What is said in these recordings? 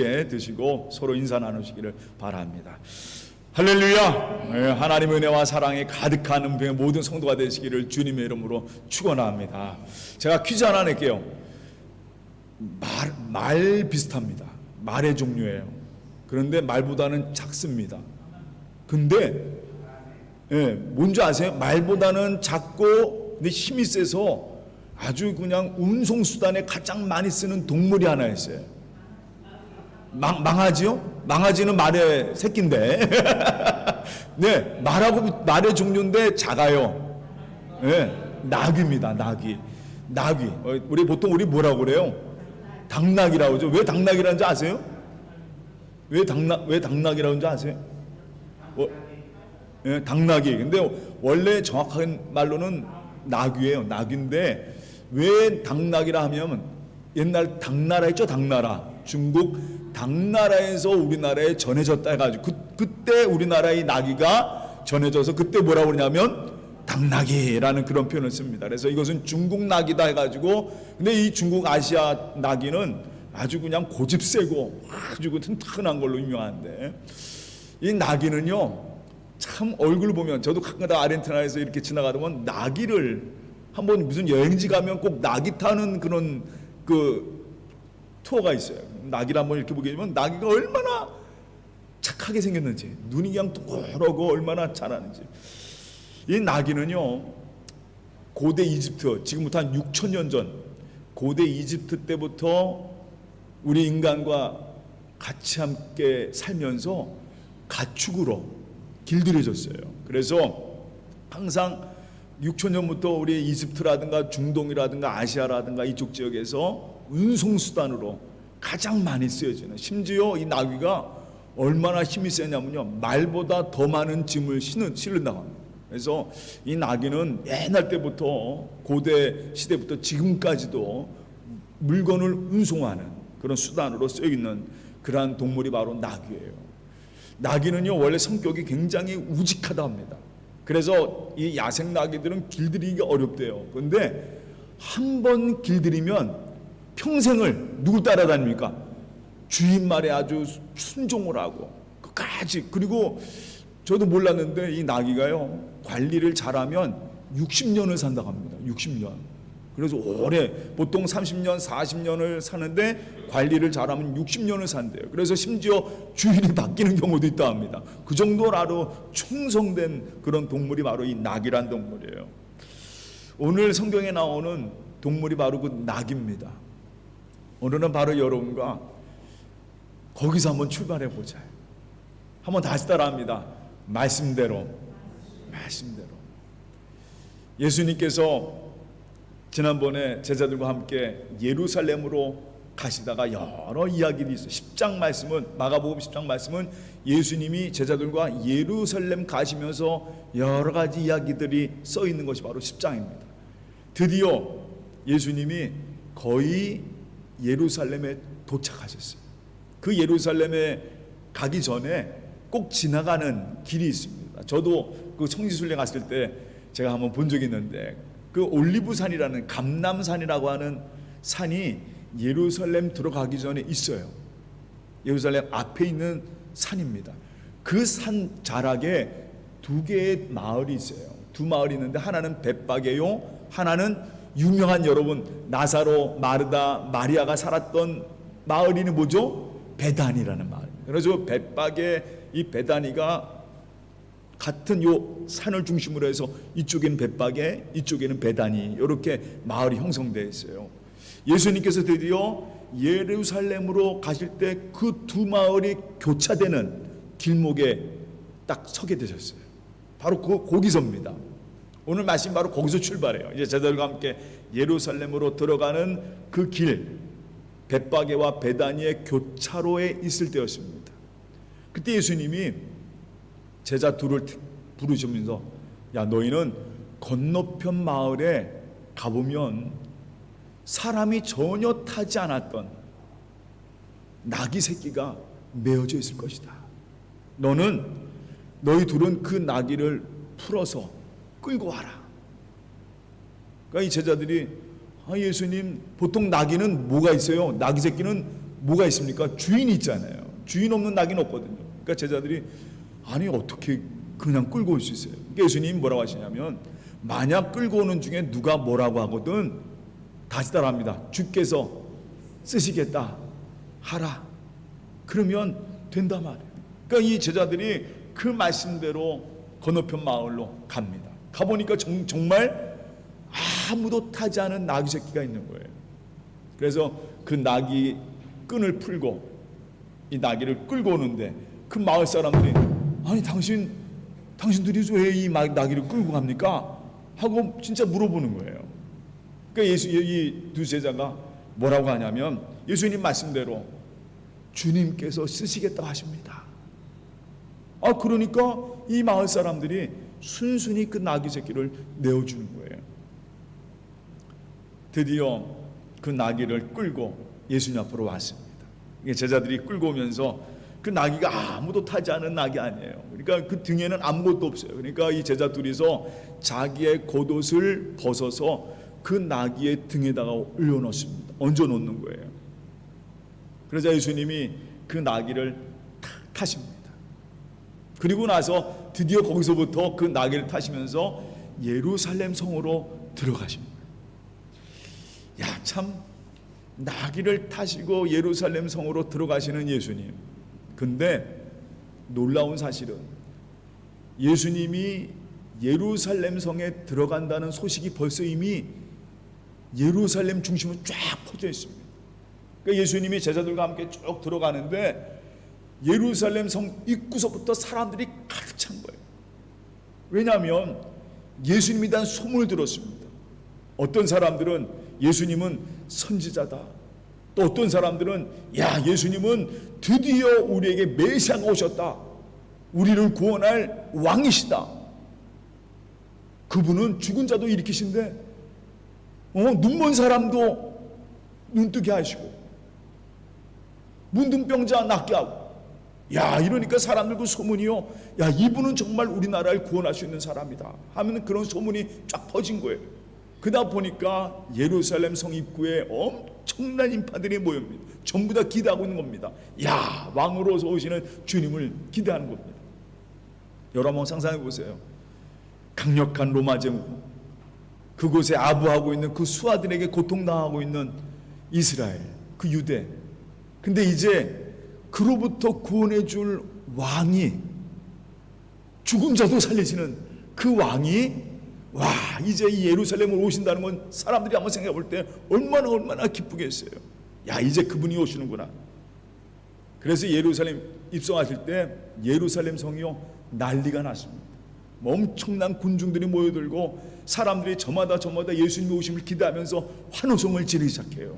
드시고 서로 인사 나누시기를 바랍니다. 할렐루야. 하나님의 은혜와 사랑에 가득한 은평의 모든 성도가 되시기를 주님의 이름으로 축원합니다. 제가 퀴즈 하나 낼게요. 말 비슷합니다. 말의 종류예요. 그런데 말보다는 작습니다. 근데 뭔지 아세요? 말보다는 작고 근데 힘이 세서 아주 그냥 운송수단에 가장 많이 쓰는 동물이 하나 있어요. 망아지요? 망아지는 말의 새끼인데 네, 말의 종류인데 작아요. 네, 나귀입니다. 나귀. 우리 뭐라고 그래요? 당나귀라고 하죠. 왜 당나귀라는지 아세요? 왜 당나귀라는지 아세요? 네, 당나귀. 근데 원래 정확한 말로는 나귀예요. 나귀인데 왜 당나귀라 하면 옛날 당나라 있죠? 당나라. 중국 당나라에서 우리나라에 전해졌다 해가지고 그때 우리나라의 나귀가 전해져서 그때 뭐라고 그러냐면 당나귀라는 그런 표현을 씁니다. 그래서 이것은 중국 나귀다 해가지고 근데 이 중국 아시아 나귀는 아주 그냥 고집세고 아주 튼튼한 걸로 유명한데 이 나귀는요 참 얼굴 보면 저도 가끔가다 아르헨티나에서 이렇게 지나가다 보면 나귀를 한번 무슨 여행지 가면 꼭 나귀 타는 그런 투어가 있어요. 나귀를 한번 이렇게 보게 되면 나귀가 얼마나 착하게 생겼는지 눈이 그냥 동그랗고 얼마나 잘하는지. 이 나귀는요 고대 이집트 지금부터 한 6,000년 전 고대 이집트 때부터 우리 인간과 같이 함께 살면서 가축으로 길들여졌어요. 그래서 항상 6,000년부터 우리 이집트라든가 중동이라든가 아시아라든가 이쪽 지역에서 운송수단으로 가장 많이 쓰여지는 심지어 이 나귀가 얼마나 힘이 세냐면요 말보다 더 많은 짐을 실른다고 합니다. 그래서 이 나귀는 옛날 때부터 고대 시대부터 지금까지도 물건을 운송하는 그런 수단으로 쓰여있는 그러한 동물이 바로 나귀예요. 나귀는요 원래 성격이 굉장히 우직하다 합니다. 그래서 이 야생 나귀들은 길들이기가 어렵대요. 그런데 한 번 길들이면 평생을 누굴 따라다닙니까? 주인 말에 아주 순종을 하고 끝까지. 그리고 저도 몰랐는데 이 나귀가요 관리를 잘하면 60년을 산다고 합니다. 60년. 그래서 오래 보통 30년 40년을 사는데 관리를 잘하면 60년을 산대요. 그래서 심지어 주인이 바뀌는 경우도 있다 합니다. 그 정도로 아주 충성된 그런 동물이 바로 이 나귀란 동물이에요. 오늘 성경에 나오는 동물이 바로 그 나귀입니다. 오늘은 바로 여러분과 거기서 한번 출발해 보자. 한번 다시 따라합니다. 말씀대로. 예수님께서 지난번에 제자들과 함께 예루살렘으로 가시다가 여러 이야기들이 있어요. 10장 말씀은 마가복음 10장 말씀은 예수님이 제자들과 예루살렘 가시면서 여러 가지 이야기들이 써 있는 것이 바로 10장입니다. 드디어 예수님이 거의 예루살렘에 도착하셨어요. 그 예루살렘에 가기 전에 꼭 지나가는 길이 있습니다. 저도 그 성지순례 갔을 때 제가 한번 본 적이 있는데 그 올리브산이라는 감람산이라고 하는 산이 예루살렘 들어가기 전에 있어요. 예루살렘 앞에 있는 산입니다. 그 산 자락에 두 개의 마을이 있어요. 두 마을이 있는데 하나는 벳박이요, 하나는 유명한 여러분 나사로, 마르다, 마리아가 살았던 마을이 뭐죠? 베다니라는 마을입니다. 그래서 벳박의 이 베다니가 같은 요 산을 중심으로 해서 이쪽에는 벳박에 이쪽에는 베다니 이렇게 마을이 형성되어 있어요. 예수님께서 드디어 예루살렘으로 가실 때 그 두 마을이 교차되는 길목에 딱 서게 되셨어요. 바로 거기서입니다. 오늘 말씀 바로 거기서 출발해요. 이제 제자들과 함께 예루살렘으로 들어가는 그 길, 벳박에와 베다니의 교차로에 있을 때였습니다. 그때 예수님이 제자 둘을 부르시면서 야 너희는 건너편 마을에 가보면 사람이 전혀 타지 않았던 나귀 새끼가 메어져 있을 것이다. 너희 둘은 그 나귀를 풀어서 끌고 와라. 그러니까 이 제자들이 예수님 보통 나귀는 뭐가 있어요? 나귀 새끼는 뭐가 있습니까? 주인이 있잖아요. 주인 없는 낙이는 없거든요. 그러니까 제자들이 아니 어떻게 그냥 끌고 올 수 있어요? 그러니까 예수님이 뭐라고 하시냐면 만약 끌고 오는 중에 누가 뭐라고 하거든 다시 따라합니다. 주께서 쓰시겠다 하라. 그러면 된다 말이에요. 그러니까 이 제자들이 그 말씀대로 건너편 마을로 갑니다. 가보니까 정말 아무도 타지 않은 나귀 새끼가 있는 거예요. 그래서 그 나귀 끈을 풀고 이 나귀를 끌고 오는데 그 마을 사람들이 아니 당신들이 왜 이 나귀를 끌고 갑니까? 하고 진짜 물어보는 거예요. 그러니까 이 두 제자가 뭐라고 하냐면 예수님 말씀대로 주님께서 쓰시겠다 하십니다. 그러니까 이 마을 사람들이 순순히 그 나귀 새끼를 내어주는 거예요. 드디어 그 나귀를 끌고 예수님 앞으로 왔습니다. 제자들이 끌고 오면서 그 나귀가 아무도 타지 않은 나귀 아니에요. 그러니까 그 등에는 아무것도 없어요. 그러니까 이 제자 둘이서 자기의 겉옷을 벗어서 그 나귀의 등에다가 올려놓습니다. 얹어 놓는 거예요. 그러자 예수님이 그 나귀를 탁 타십니다. 그리고 나서 드디어 거기서부터 그 나귀를 타시면서 예루살렘 성으로 들어가십니다. 야, 참 나귀를 타시고 예루살렘 성으로 들어가시는 예수님. 근데 놀라운 사실은 예수님이 예루살렘 성에 들어간다는 소식이 벌써 이미 예루살렘 중심으로 쫙 퍼져 있습니다. 그러니까 예수님이 제자들과 함께 쭉 들어가는데 예루살렘 성 입구서부터 사람들이 가득 찬 거예요. 왜냐하면 예수님에 대한 소문을 들었습니다. 어떤 사람들은 예수님은 선지자다. 또 어떤 사람들은 야, 예수님은 드디어 우리에게 메시아가 오셨다. 우리를 구원할 왕이시다. 그분은 죽은 자도 일으키신데 눈먼 사람도 눈뜨게 하시고 문둥병자 낫게 하고 야, 이러니까 사람들 그 소문이요, 야, 이분은 정말 우리나라를 구원할 수 있는 사람이다 하면 그런 소문이 쫙 퍼진 거예요. 그러다 보니까 예루살렘 성 입구에 엄청난 인파들이 모여옵니다. 전부 다 기대하고 있는 겁니다. 야, 왕으로서 오시는 주님을 기대하는 겁니다. 여러분 상상해 보세요. 강력한 로마 제국, 그곳에 아부하고 있는 그 수하들에게 고통당하고 있는 이스라엘, 그 유대. 근데 이제 그로부터 구원해 줄 왕이, 죽은 자도 살리시는 그 왕이 와, 이제 이 예루살렘으로 오신다는 건 사람들이 한번 생각해 볼 때 얼마나 기쁘겠어요. 야, 이제 그분이 오시는구나. 그래서 예루살렘 입성하실 때 예루살렘 성이요 난리가 났습니다. 엄청난 군중들이 모여들고 사람들이 저마다 예수님의 오심을 기대하면서 환호성을 지르기 시작해요.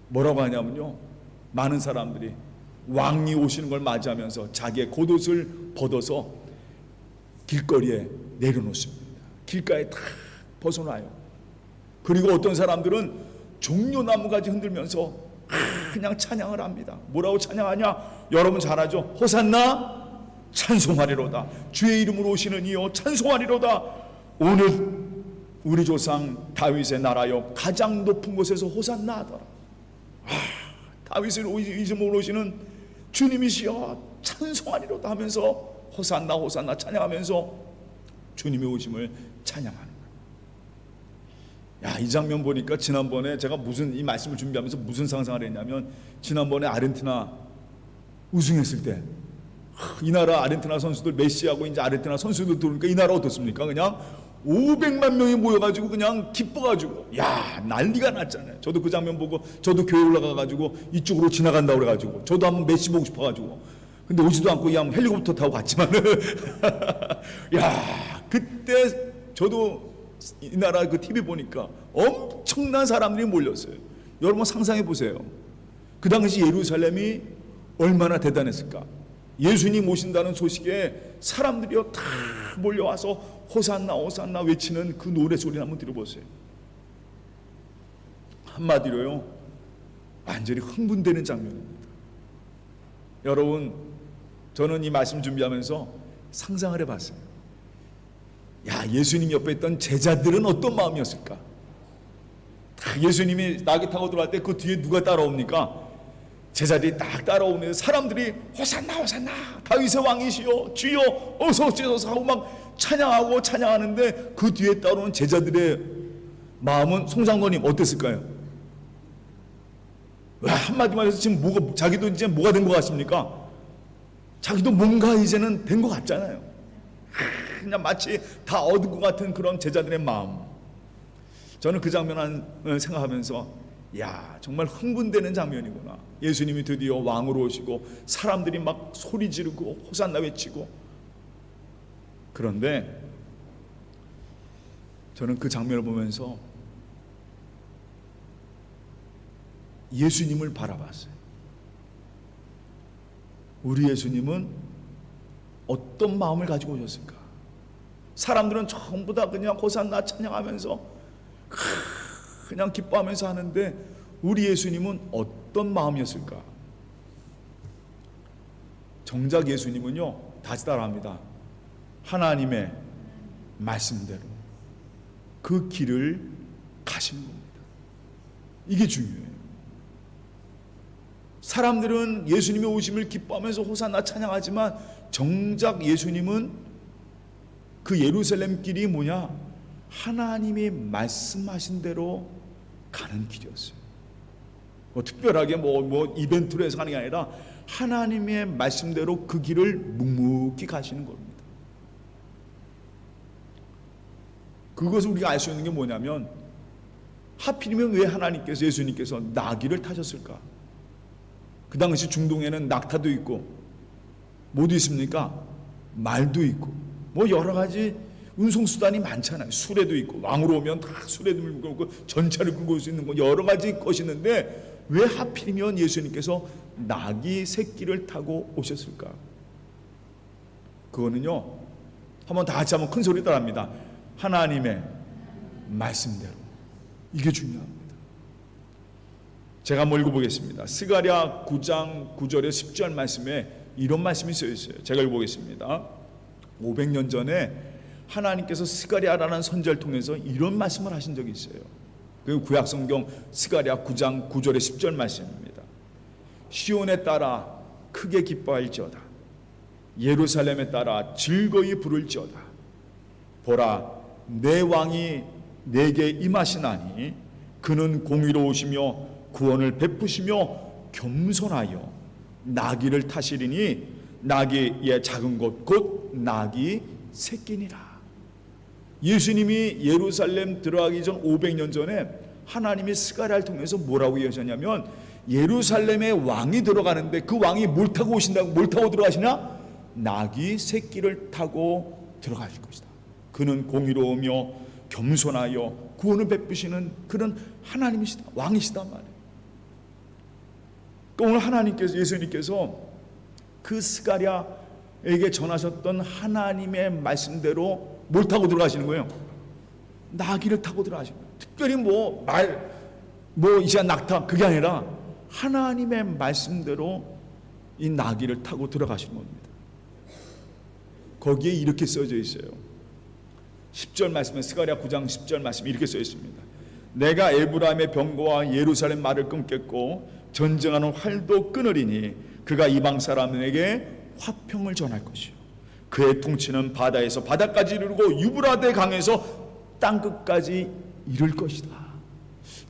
뭐라고 하냐면요, 많은 사람들이 왕이 오시는 걸 맞이하면서 자기의 겉옷을 벗어서 길거리에 내려놓습니다. 길가에 다 벗어놔요. 그리고 어떤 사람들은 종려나무까지 흔들면서 그냥 찬양을 합니다. 뭐라고 찬양하냐? 여러분 잘 알죠? 호산나 찬송하리로다. 주의 이름으로 오시는 이여 찬송하리로다. 오늘 우리 조상 다윗의 나라여 가장 높은 곳에서 호산나 하더라. 다윗의 이름으로 오시는 주님이시여 찬송하리로다 하면서 호산나 찬양하면서 주님의 오심을 찬양하는 거예요. 야, 이 장면 보니까 지난번에 제가 이 말씀을 준비하면서 무슨 상상을 했냐면, 지난번에 아르헨티나 우승했을 때 이 나라 아르헨티나 선수들, 메시하고 이제 아르헨티나 선수들 들어오니까 이 나라 어떻습니까? 그냥 500만 명이 모여가지고 그냥 기뻐가지고 야, 난리가 났잖아요. 저도 그 장면 보고 저도 교회 올라가가지고 이쪽으로 지나간다고 그래가지고 저도 한번 메시 보고 싶어가지고, 근데 오지도 않고 그냥 헬리콥터 타고 갔지만은 야, 그때 저도 이 나라 그 TV 보니까 엄청난 사람들이 몰렸어요. 여러분 상상해 보세요. 그 당시 예루살렘이 얼마나 대단했을까. 예수님 오신다는 소식에 사람들이요 다 몰려와서 호산나 외치는 그 노래소리 한번 들어보세요. 한마디로요, 완전히 흥분되는 장면입니다. 여러분, 저는 이 말씀 준비하면서 상상을 해봤어요. 야, 예수님 옆에 있던 제자들은 어떤 마음이었을까? 예수님이 나귀 타고 들어갈 때 그 뒤에 누가 따라옵니까? 제자들이 딱 따라오는데 사람들이 호산나 호산나 다윗의 왕이시여 주여 어서 오시소서 하고 막 찬양하고 찬양하는데 그 뒤에 따라오는 제자들의 마음은 송장로님 어땠을까요? 왜 한마디만 해서 지금 뭐가 자기도 이제 뭐가 된 것 같습니까? 자기도 뭔가 이제는 된 것 같잖아요. 그냥 마치 다 얻은 것 같은 그런 제자들의 마음. 저는 그 장면을 생각하면서 야, 정말 흥분되는 장면이구나. 예수님이 드디어 왕으로 오시고 사람들이 막 소리 지르고 호산나 외치고. 그런데 저는 그 장면을 보면서 예수님을 바라봤어요. 우리 예수님은 어떤 마음을 가지고 오셨을까? 사람들은 전부 다 그냥 호산나 찬양하면서 그냥 기뻐하면서 하는데 우리 예수님은 어떤 마음이었을까? 정작 예수님은요, 다시 따라합니다. 하나님의 말씀대로 그 길을 가시는 겁니다. 이게 중요해요. 사람들은 예수님의 오심을 기뻐하면서 호산나 찬양하지만 정작 예수님은 그 예루살렘 길이 뭐냐? 하나님이 말씀하신 대로 가는 길이었어요. 뭐 특별하게 뭐 이벤트로 해서 하는 게 아니라 하나님의 말씀대로 그 길을 묵묵히 가시는 겁니다. 그것을 우리가 알 수 있는 게 뭐냐면 하필이면 왜 하나님께서 예수님께서 나귀를 타셨을까? 그 당시 중동에는 낙타도 있고 뭐도 있습니까? 말도 있고 뭐 여러 가지 운송수단이 많잖아요. 수레도 있고 왕으로 오면 다 수레도 끌고 오고 전차를 끌고 올 수 있는 거 여러 가지 것이 있는데 왜 하필이면 예수님께서 나귀 새끼를 타고 오셨을까? 그거는요, 한번 다 같이 한번 큰 소리 따라합니다. 하나님의 말씀대로. 이게 중요합니다. 제가 한번 읽어보겠습니다. 스가랴 9장 9절에 10절 말씀에 이런 말씀이 써 있어요. 제가 읽어보겠습니다. 500년 전에 하나님께서 스가랴라는 선지자를 통해서 이런 말씀을 하신 적이 있어요. 그 구약성경 스가랴 9장 9절에 10절 말씀입니다. 시온에 따라 크게 기뻐할지어다. 예루살렘에 따라 즐거이 부를지어다. 보라, 내 왕이 내게 임하시나니 그는 공의로우시며 구원을 베푸시며 겸손하여 나귀를 타시리니 나귀의 작은 것 곧 나귀 새끼니라. 예수님이 예루살렘 들어가기 전 500년 전에 하나님이 스가랴를 통해서 뭐라고 얘기하셨냐면 예루살렘에 왕이 들어가는데 그 왕이 뭘 타고 오신다고? 뭘 타고 들어가시냐? 나귀 새끼를 타고 들어가실 것이다. 그는 공의로우며 겸손하여 구원을 베푸시는 그런 하나님이시다. 왕이시단 말이에요. 그러니까 오늘 하나님께서 예수님께서 그 스가랴에게 전하셨던 하나님의 말씀대로 뭘 타고 들어가시는 거예요? 나귀를 타고 들어가시는 거예요. 특별히 이 시간 낙타 그게 아니라 하나님의 말씀대로 이 나귀를 타고 들어가시는 겁니다. 거기에 이렇게 써져 있어요. 10절 말씀에 스가랴 9장 10절 말씀에 이렇게 써 있습니다. 내가 에브라임의 병거와 예루살렘 말을 끊겠고 전쟁하는 활도 끊으리니 그가 이방 사람에게 화평을 전할 것이요 그의 통치는 바다에서 바다까지 이르고 유브라데 강에서 땅끝까지 이를 것이다.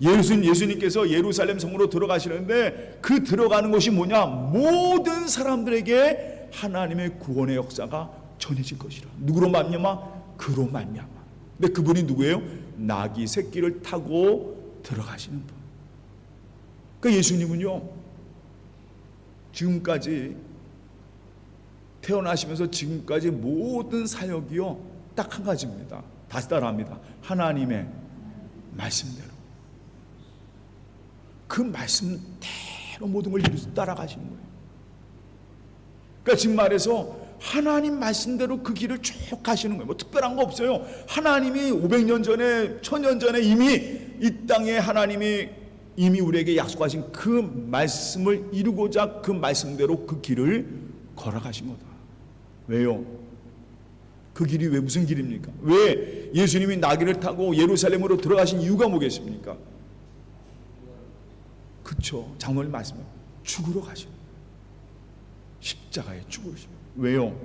예수님께서 예루살렘 성으로 들어가시는데 그 들어가는 곳이 뭐냐? 모든 사람들에게 하나님의 구원의 역사가 전해질 것이라. 누구로 말미암아? 그로 말미암아. 근데 그분이 누구예요? 나귀 새끼를 타고 들어가시는 분. 그러니까 예수님은요, 지금까지 태어나시면서 지금까지 모든 사역이요 딱 한 가지입니다. 다시 따라합니다. 하나님의 말씀대로. 그 말씀대로 모든 걸 따라가시는 거예요. 그러니까 지금 말해서 하나님 말씀대로 그 길을 쭉 가시는 거예요. 뭐 특별한 거 없어요. 하나님이 500년 전에 1000년 전에 이미 이 땅에 하나님이 이미 우리에게 약속하신 그 말씀을 이루고자 그 말씀대로 그 길을 걸어가신 거다. 왜요? 그 길이 왜 무슨 길입니까? 왜 예수님이 나귀를 타고 예루살렘으로 들어가신 이유가 뭐겠습니까? 그쵸, 장로님 말씀이에요. 죽으러 가시는 거예요. 십자가에 죽으시는 거예요. 왜요?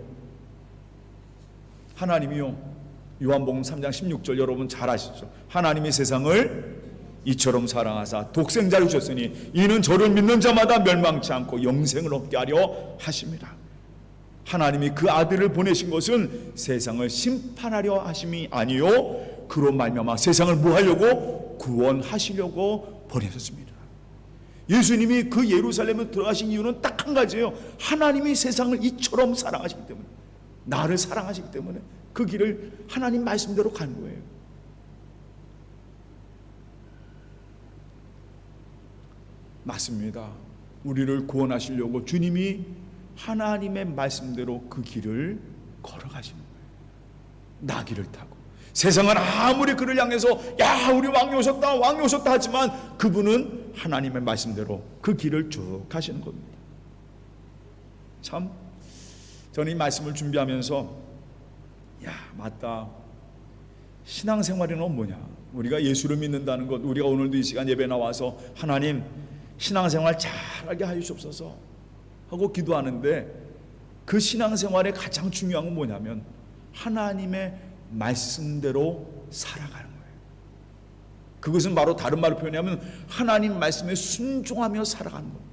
하나님이요, 요한복음 3장 16절 여러분 잘 아시죠? 하나님이 세상을 이처럼 사랑하사 독생자를 주셨으니 이는 저를 믿는 자마다 멸망치 않고 영생을 얻게 하려 하심이라. 하나님이 그 아들을 보내신 것은 세상을 심판하려 하심이 아니요 그로 말미암아 세상을 뭐 하려고? 구원하시려고 보내셨습니다. 예수님이 그 예루살렘에 들어가신 이유는 딱 한 가지예요. 하나님이 세상을 이처럼 사랑하시기 때문에, 나를 사랑하시기 때문에 그 길을 하나님 말씀대로 간 거예요. 맞습니다. 우리를 구원하시려고 주님이 하나님의 말씀대로 그 길을 걸어가시는 거예요. 나귀를 타고. 세상은 아무리 그를 향해서 야 우리 왕이 오셨다 왕이 오셨다 하지만 그분은 하나님의 말씀대로 그 길을 쭉 가시는 겁니다. 참 저는 이 말씀을 준비하면서 야 맞다, 신앙생활이는 뭐냐, 우리가 예수를 믿는다는 것, 우리가 오늘도 이 시간 예배 나와서 하나님 신앙생활 잘하게 하시옵소서 하고 기도하는데 그 신앙생활의 가장 중요한 건 뭐냐면 하나님의 말씀대로 살아가는 거예요. 그것은 바로 다른 말로 표현하면 하나님 말씀에 순종하며 살아가는 겁니다.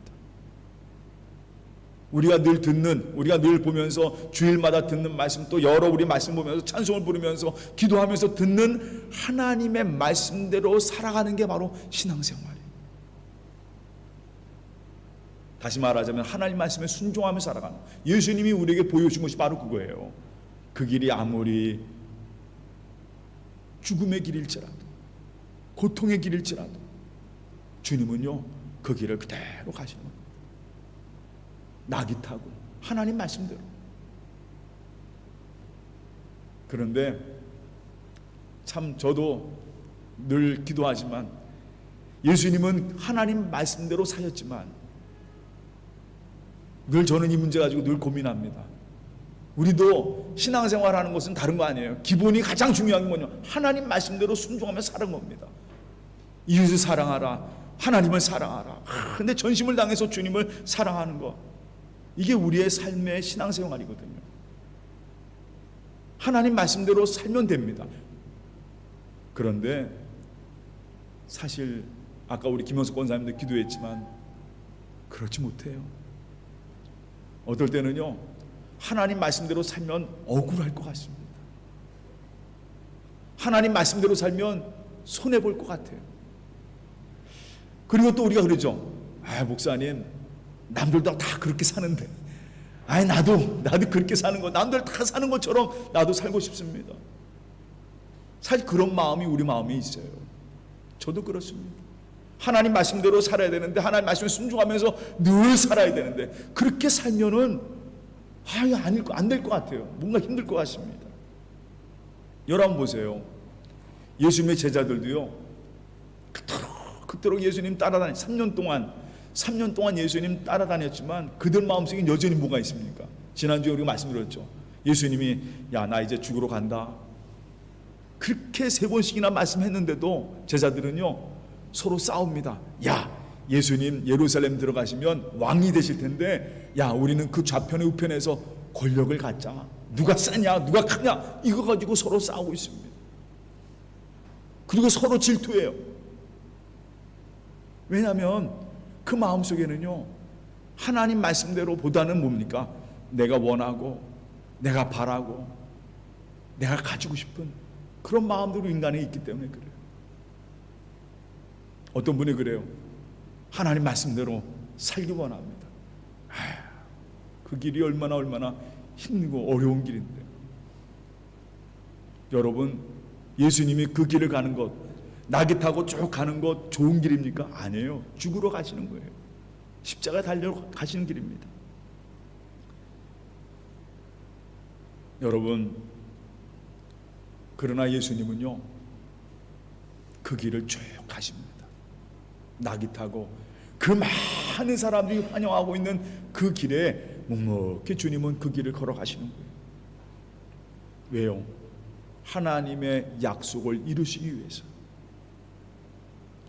우리가 늘 듣는, 우리가 늘 보면서 주일마다 듣는 말씀, 또 여러 우리 말씀 보면서 찬송을 부르면서 기도하면서 듣는 하나님의 말씀대로 살아가는 게 바로 신앙생활이에요. 다시 말하자면 하나님 말씀에 순종하며 살아가는, 예수님이 우리에게 보여준 것이 바로 그거예요. 그 길이 아무리 죽음의 길일지라도 고통의 길일지라도 주님은요 그 길을 그대로 가시는 겁니다. 나귀 타고 하나님 말씀대로. 그런데 참 저도 늘 기도하지만 예수님은 하나님 말씀대로 사셨지만 늘 저는 이 문제 가지고 늘 고민합니다. 우리도 신앙생활하는 것은 다른 거 아니에요. 기본이 가장 중요한 건 뭐냐, 하나님 말씀대로 순종하며 사는 겁니다. 이웃을 사랑하라, 하나님을 사랑하라. 근데 전심을 당해서 주님을 사랑하는 것, 이게 우리의 삶의 신앙생활이거든요. 하나님 말씀대로 살면 됩니다. 그런데 사실 아까 우리 김영석 권사님도 기도했지만 그렇지 못해요. 어떨 때는요 하나님 말씀대로 살면 억울할 것 같습니다. 하나님 말씀대로 살면 손해볼 것 같아요. 그리고 또 우리가 그러죠. 아 목사님 남들도 다 그렇게 사는데 아이 나도 그렇게 사는 거, 남들 다 사는 것처럼 나도 살고 싶습니다. 사실 그런 마음이 우리 마음에 있어요. 저도 그렇습니다. 하나님 말씀대로 살아야 되는데, 하나님 말씀에 순종하면서 늘 살아야 되는데 그렇게 살면은 안 될 것 같아요. 뭔가 힘들 것 같습니다. 여러분 보세요. 예수님의 제자들도요 그토록 예수님 따라다니 3년 동안 예수님 따라다녔지만 그들 마음속에 여전히 뭐가 있습니까? 지난주에 우리가 말씀드렸죠. 예수님이 야 나 이제 죽으러 간다 그렇게 3번씩이나 말씀했는데도 제자들은요 서로 싸웁니다. 야 예수님 예루살렘 들어가시면 왕이 되실 텐데 야 우리는 그 좌편에 우편에서 권력을 갖자, 누가 세냐 누가 크냐 이거 가지고 서로 싸우고 있습니다. 그리고 서로 질투해요. 왜냐하면 그 마음속에는요 하나님 말씀대로 보다는 뭡니까? 내가 원하고 내가 바라고 내가 가지고 싶은 그런 마음대로 인간이 있기 때문에 그래요. 어떤 분이 그래요. 하나님 말씀대로 살기 원합니다. 그 길이 얼마나 힘들고 어려운 길인데, 여러분 예수님이 그 길을 가는 것, 나귀 타고 쭉 가는 것 좋은 길입니까? 아니에요. 죽으러 가시는 거예요. 십자가 달려 가시는 길입니다. 여러분 그러나 예수님은요 그 길을 쭉 가십니다. 나귀 타고 그 많은 사람들이 환영하고 있는 그 길에 묵묵히 주님은 그 길을 걸어가시는 거예요. 왜요? 하나님의 약속을 이루시기 위해서.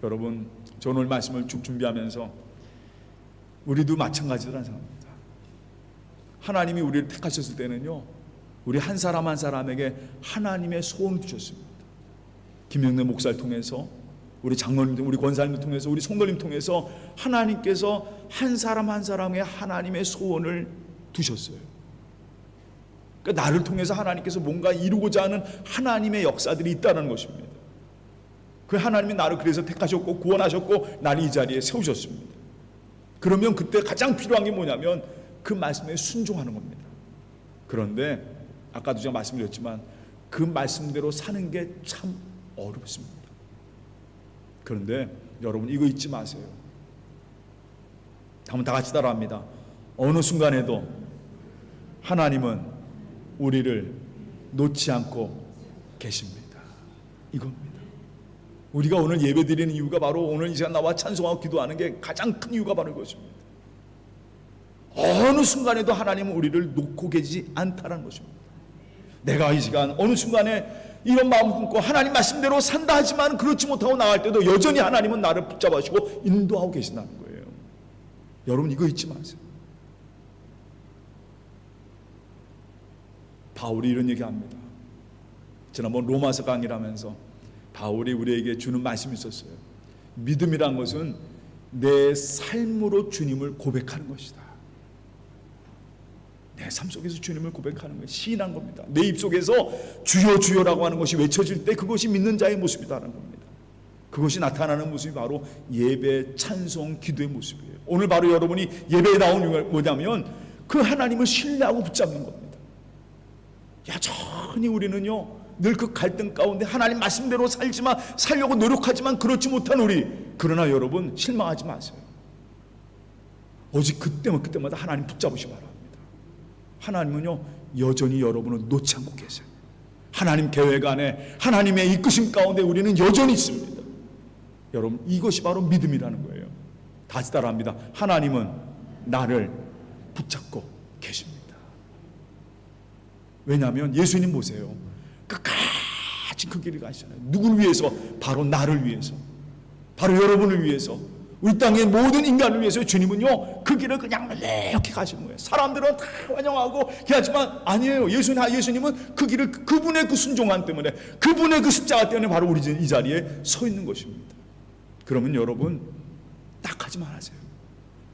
여러분 저 오늘 말씀을 쭉 준비하면서 우리도 마찬가지라는 생각입니다. 하나님이 우리를 택하셨을 때는요, 우리 한 사람 한 사람에게 하나님의 소원을 주셨습니다. 김영래 목사를 통해서, 우리 장로님, 우리 권사님을 통해서, 우리 성도님 통해서 하나님께서 한 사람 한 사람의 하나님의 소원을 두셨어요. 그러니까 나를 통해서 하나님께서 뭔가 이루고자 하는 하나님의 역사들이 있다는 것입니다. 그 하나님이 나를 그래서 택하셨고 구원하셨고 나를 이 자리에 세우셨습니다. 그러면 그때 가장 필요한 게 뭐냐면 그 말씀에 순종하는 겁니다. 그런데 아까도 제가 말씀드렸지만 그 말씀대로 사는 게 참 어렵습니다. 그런데 여러분 이거 잊지 마세요. 한번 다 같이 따라합니다. 어느 순간에도 하나님은 우리를 놓지 않고 계십니다. 이겁니다. 우리가 오늘 예배 드리는 이유가 바로 오늘 이 시간 나와 찬송하고 기도하는 게 가장 큰 이유가 바로 이것입니다. 어느 순간에도 하나님은 우리를 놓고 계시지 않다는 것입니다. 내가 이 시간 어느 순간에 이런 마음 품고 하나님 말씀대로 산다 하지만 그렇지 못하고 나갈 때도 여전히 하나님은 나를 붙잡으시고 인도하고 계신다는 거예요. 여러분 이거 잊지 마세요. 바울이 이런 얘기합니다. 지난번 로마서 강의를 하면서 바울이 우리에게 주는 말씀이 있었어요. 믿음이란 것은 내 삶으로 주님을 고백하는 것이다. 내 삶 속에서 주님을 고백하는 것이 시인한 겁니다. 내 입속에서 주여 주여라고 하는 것이 외쳐질 때 그것이 믿는 자의 모습이라는 겁니다. 그것이 나타나는 모습이 바로 예배, 찬송, 기도의 모습이에요. 오늘 바로 여러분이 예배에 나온 이유가 뭐냐면 그 하나님을 신뢰하고 붙잡는 겁니다. 여전히 우리는요 늘 그 갈등 가운데 하나님 말씀대로 살려고 노력하지만 그렇지 못한 우리. 그러나 여러분 실망하지 마세요. 오직 그때마다 하나님 붙잡으시 바랍니다. 하나님은요 여전히 여러분을 놓지 않고 계세요. 하나님 계획 안에 하나님의 이끄심 가운데 우리는 여전히 있습니다. 여러분 이것이 바로 믿음이라는 거예요. 다시 따라합니다. 하나님은 나를 붙잡고 계십니다. 왜냐하면 예수님 보세요. 끝까지 그 길을 가시잖아요. 누구를 위해서? 바로 나를 위해서, 바로 여러분을 위해서, 우리 땅의 모든 인간을 위해서 주님은요 그 길을 그냥 이렇게 가신 거예요. 사람들은 다 환영하고 하지만 아니에요. 예수님은 그 길을 그분의 그 순종함 때문에, 그분의 그 십자가 때문에 바로 우리 이 자리에 서 있는 것입니다. 그러면 여러분 딱 하지 말아세요.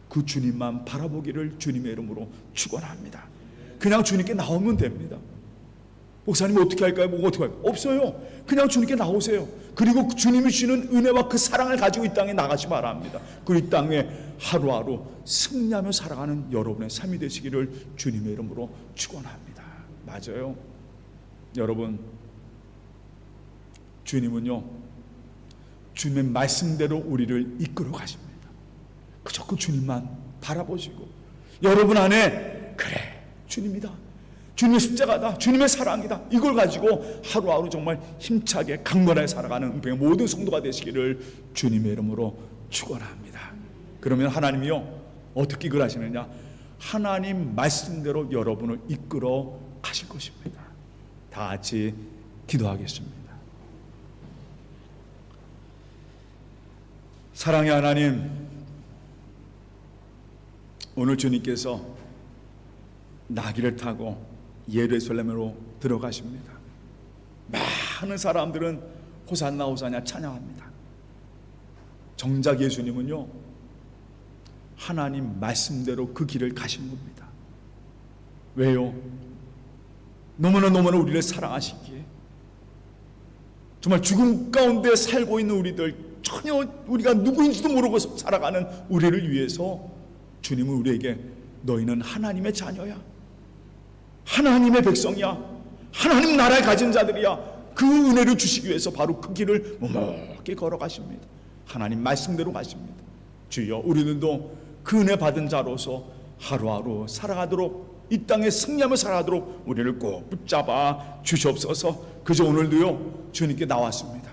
그 주님만 바라보기를 주님의 이름으로 축원합니다. 그냥 주님께 나오면 됩니다. 목사님 어떻게 할까요? 뭐 어떻게 할까요? 없어요. 그냥 주님께 나오세요. 그리고 주님이 주시는 은혜와 그 사랑을 가지고 이 땅에 나가시 바랍니다. 그리고 이 땅에 하루하루 승리하며 살아가는 여러분의 삶이 되시기를 주님의 이름으로 축원합니다. 맞아요. 여러분 주님은요 주님의 말씀대로 우리를 이끌어 가십니다. 그저 그 주님만 바라보시고 여러분 안에 그래 주님이다, 주님의 십자가다, 주님의 사랑이다, 이걸 가지고 하루하루 정말 힘차게 강건하게 살아가는 은평의 모든 성도가 되시기를 주님의 이름으로 축원합니다. 그러면 하나님이요 어떻게 이끌어가시느냐? 하나님 말씀대로 여러분을 이끌어 가실 것입니다. 다 같이 기도하겠습니다. 사랑의 하나님, 오늘 주님께서 나귀를 타고 예루살렘으로 들어가십니다. 많은 사람들은 호산나 호산나 찬양합니다. 정작 예수님은요 하나님 말씀대로 그 길을 가신 겁니다. 왜요? 너무나 우리를 사랑하시기에, 정말 죽음 가운데 살고 있는 우리들, 전혀 우리가 누구인지도 모르고 살아가는 우리를 위해서 주님은 우리에게 너희는 하나님의 자녀야, 하나님의 백성이야, 하나님 나라에 가진 자들이야, 그 은혜를 주시기 위해서 바로 그 길을 묵묵히 걸어가십니다. 하나님 말씀대로 가십니다. 주여, 우리들도 그 은혜 받은 자로서 하루하루 살아가도록, 이 땅에 승리하며 살아가도록 우리를 꼭 붙잡아 주시옵소서. 그저 오늘도요 주님께 나왔습니다.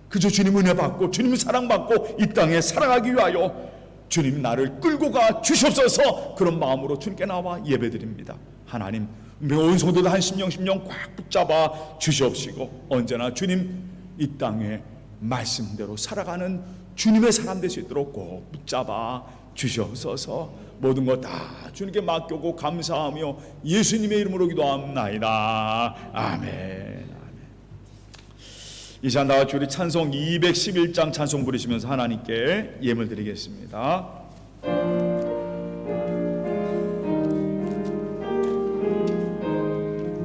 그저 주님 은혜 받고 주님 사랑 받고 이 땅에 살아가기 위하여 주님 나를 끌고 가 주시옵소서. 그런 마음으로 주님께 나와 예배드립니다. 하나님 온 성도들 한 심령 꽉 붙잡아 주시옵시고 언제나 주님 이 땅에 말씀대로 살아가는 주님의 사람 될 수 있도록 꼭 붙잡아 주시옵소서. 모든 것 다 주님께 맡기고 감사하며 예수님의 이름으로 기도합나이다. 아멘. 이 시간 다 같이 우리 찬송 211장 찬송 부르시면서 하나님께 예물 드리겠습니다.